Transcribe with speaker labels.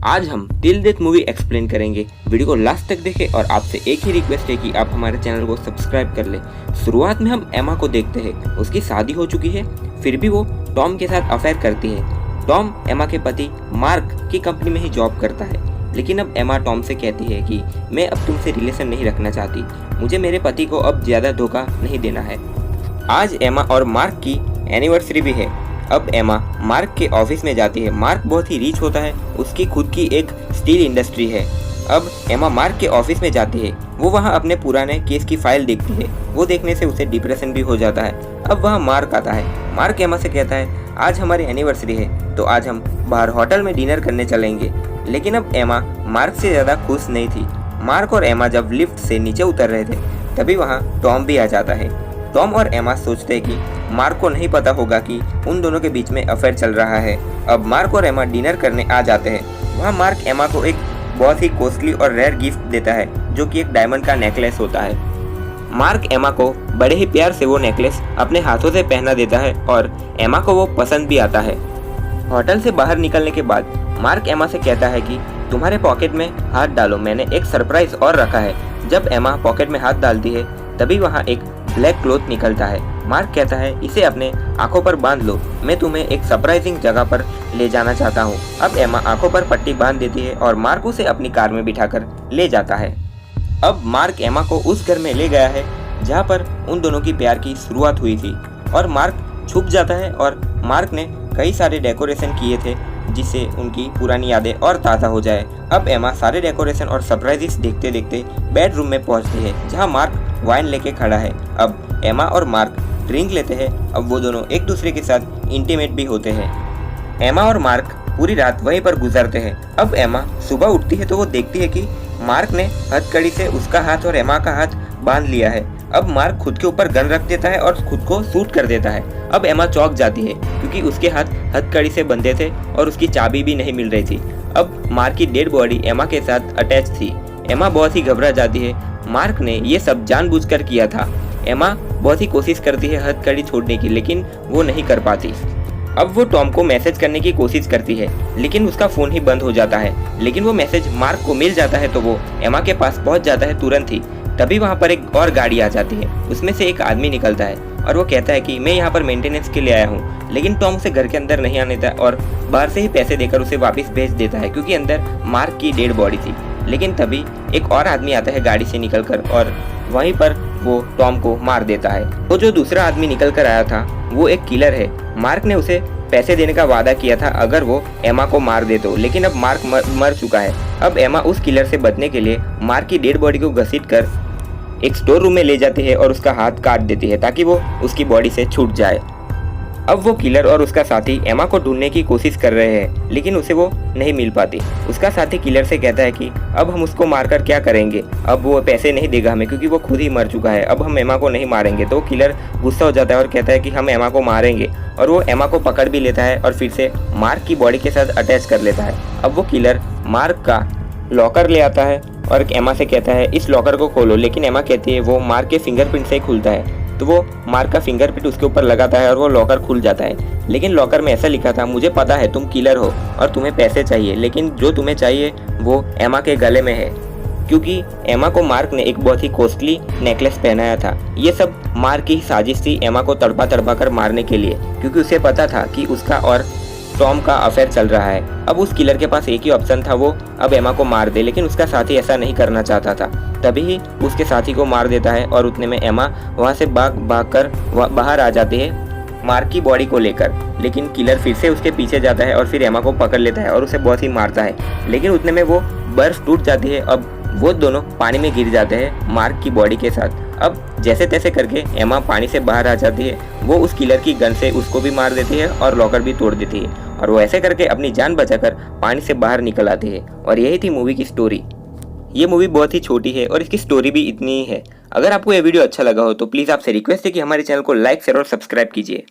Speaker 1: आज हम till death movie explain करेंगे। वीडियो को लास्ट तक देखें और आपसे एक ही रिक्वेस्ट है कि आप हमारे चैनल को सब्सक्राइब कर ले। शुरुआत में हम एमा को देखते हैं। उसकी शादी हो चुकी है, फिर भी वो टॉम के साथ अफेयर करती है। टॉम एमा के पति मार्क की कंपनी में ही जॉब करता है, लेकिन अब एमा टॉम से कहती है कि मैं अब तुमसे रिलेशन नहीं रखना चाहती, मुझे मेरे पति को अब ज़्यादा धोखा नहीं देना है। आज एमा और मार्क की एनिवर्सरी भी है। अब एमा मार्क के ऑफिस में जाती है। मार्क बहुत ही रिच होता है, उसकी खुद की एक स्टील इंडस्ट्री है। अब एमा मार्क के ऑफिस में जाती है। वो वहाँ अपने पुराने केस की फाइल देखती है। वो देखने से उसे डिप्रेशन भी हो जाता है। अब वहाँ मार्क आता है। मार्क एमा से कहता है आज हमारी एनिवर्सरी है, तो आज हम बाहर होटल में डिनर करने चलेंगे। लेकिन अब एमा मार्क से ज़्यादा खुश नहीं थी। मार्क और एमा जब लिफ्ट से नीचे उतर रहे थे, तभी वहाँ टॉम भी आ जाता है। टॉम और एमा सोचते हैं कि मार्क को नहीं पता होगा कि उन दोनों के बीच में अफेयर चल रहा है। अब मार्क और एमा डिनर करने आ जाते हैं। वहाँ मार्क एमा को एक बहुत ही कॉस्टली और रेयर गिफ्ट देता है, जो कि एक डायमंड का नेकलेस होता है। मार्क एमा को बड़े ही प्यार से वो नेकलेस अपने हाथों से पहना देता है और एमा को वो पसंद भी आता है। होटल से बाहर निकलने के बाद मार्क एमा से कहता है कि तुम्हारे पॉकेट में हाथ डालो, मैंने एक सरप्राइज और रखा है। जब एमा पॉकेट में हाथ डालती है, तभी वहाँ एक ब्लैक क्लॉथ निकलता है। मार्क कहता है इसे अपने आंखों पर बांध लो, मैं तुम्हें एक सरप्राइजिंग जगह पर ले जाना चाहता हूँ। अब एमा आंखों पर पट्टी बांध देती है और मार्क उसे अपनी कार में बिठाकर ले जाता है। अब मार्क एमा को उस घर में ले गया है जहाँ पर उन दोनों की प्यार की शुरुआत हुई थी, और मार्क छुप जाता है। और मार्क ने कई सारे डेकोरेशन किए थे जिससे उनकी पुरानी यादें और ताज़ा हो जाए। अब एमा सारे डेकोरेशन और सरप्राइजेस देखते देखते बेडरूम में पहुंचती है, जहां मार्क वाइन लेके खड़ा है। अब एमा और मार्क ड्रिंक लेते हैं। अब वो दोनों एक दूसरे के साथ इंटीमेट भी होते हैं। एमा और मार्क पूरी रात वहीं पर गुजरते हैं। अब एमा सुबह उठती है तो वो देखती है कि मार्क ने हथकड़ी से उसका हाथ और एमा का हाथ बांध लिया है। अब मार्क खुद के ऊपर गन रख देता है और खुद को शूट कर देता है। अब एमा चौंक जाती है क्योंकि उसके हाथ हथकड़ी से बंधे थे और उसकी चाबी भी नहीं मिल रही थी। अब मार्क की डेड बॉडी एमा के साथ अटैच थी। एमा बहुत ही घबरा जाती है। मार्क ने ये सब जानबूझकर किया था। एमा बहुत ही कोशिश करती है हथकड़ी छोड़ने की, लेकिन वो नहीं कर पाती। अब वो टॉम को मैसेज करने की कोशिश करती है, लेकिन उसका फ़ोन ही बंद हो जाता है। लेकिन वो मैसेज मार्क को मिल जाता है तो वो एमा के पास पहुंच जाता है तुरंत ही। तभी वहाँ पर एक और गाड़ी आ जाती है। उसमें से एक आदमी निकलता है और वो कहता है कि मैं यहाँ पर मेंटेनेंस के लिए आया हूँ। लेकिन टॉम उसे घर के अंदर नहीं आने देता और बाहर से ही पैसे देकर उसे वापस भेज देता है, क्योंकि अंदर मार्क की डेड बॉडी थी। लेकिन तभी एक और आदमी आता है गाड़ी से निकलकर और वहीं पर वो टॉम को मार देता है। वो जो दूसरा आदमी निकल कर आया था वो एक किलर है। मार्क ने उसे पैसे देने का वादा किया था अगर वो एमा को मार दे तो, लेकिन अब मार्क मर चुका है। अब एमा उस किलर से बचने के लिए मार्क की डेड बॉडी को घसीटकर एक स्टोर रूम में ले जाती है और उसका हाथ काट देती है ताकि वो उसकी बॉडी से छूट जाए। अब वो किलर और उसका साथी एमा को ढूंढने की कोशिश कर रहे हैं, लेकिन उसे वो नहीं मिल पाती। उसका साथी किलर से कहता है कि अब हम उसको मारकर क्या करेंगे, अब वो पैसे नहीं देगा हमें क्योंकि वो खुद ही मर चुका है, अब हम एमा को नहीं मारेंगे। तो किलर गुस्सा हो जाता है और कहता है कि हम एमा को मारेंगे, और वो एमा को पकड़ भी लेता है और फिर से मार्क की बॉडी के साथ अटैच कर लेता है। अब वो किलर मार्क का लॉकर ले आता है और एमा से कहता है इस लॉकर को खोलो, लेकिन एमा कहती है वो मार्क के फिंगरप्रिंट से ही खुलता है। तो वो मार्क का फिंगरप्रिंट उसके ऊपर लगाता है और वो लॉकर खुल जाता है। लेकिन लॉकर में ऐसा लिखा था मुझे पता है तुम किलर हो और तुम्हें पैसे चाहिए, लेकिन जो तुम्हें चाहिए वो एमा के गले में है, क्योंकि एमा को मार्क ने एक बहुत ही कॉस्टली नेकलेस पहनाया था। ये सब मार्क की साजिश थी एमा को तड़पा तड़पा कर मारने के लिए, क्योंकि उसे पता था कि उसका और टॉम का अफेयर चल रहा है। अब उस किलर के पास एक ही ऑप्शन था, वो अब एमा को मार दे, लेकिन उसका साथी ऐसा नहीं करना चाहता था। तभी ही उसके साथी को मार देता है और उतने में एमा वहाँ से भाग कर बाहर आ जाती है मार्क की बॉडी को लेकर। लेकिन किलर फिर से उसके पीछे जाता है और फिर एमा को पकड़ लेता है और उसे बहुत ही मारता है। लेकिन उतने में वो बर्फ टूट जाती है। अब वो दोनों पानी में गिर जाते हैं मार्क की बॉडी के साथ। अब जैसे तैसे करके एमा पानी से बाहर आ जाती है। वो उस किलर की गन से उसको भी मार देती है और लॉकर भी तोड़ देती है, और वो ऐसे करके अपनी जान बचाकर पानी से बाहर निकल आती है। और यही थी मूवी की स्टोरी। ये मूवी बहुत ही छोटी है और इसकी स्टोरी भी इतनी ही है। अगर आपको ये वीडियो अच्छा लगा हो तो प्लीज़ आपसे रिक्वेस्ट है कि हमारे चैनल को लाइक शेयर और सब्सक्राइब कीजिए।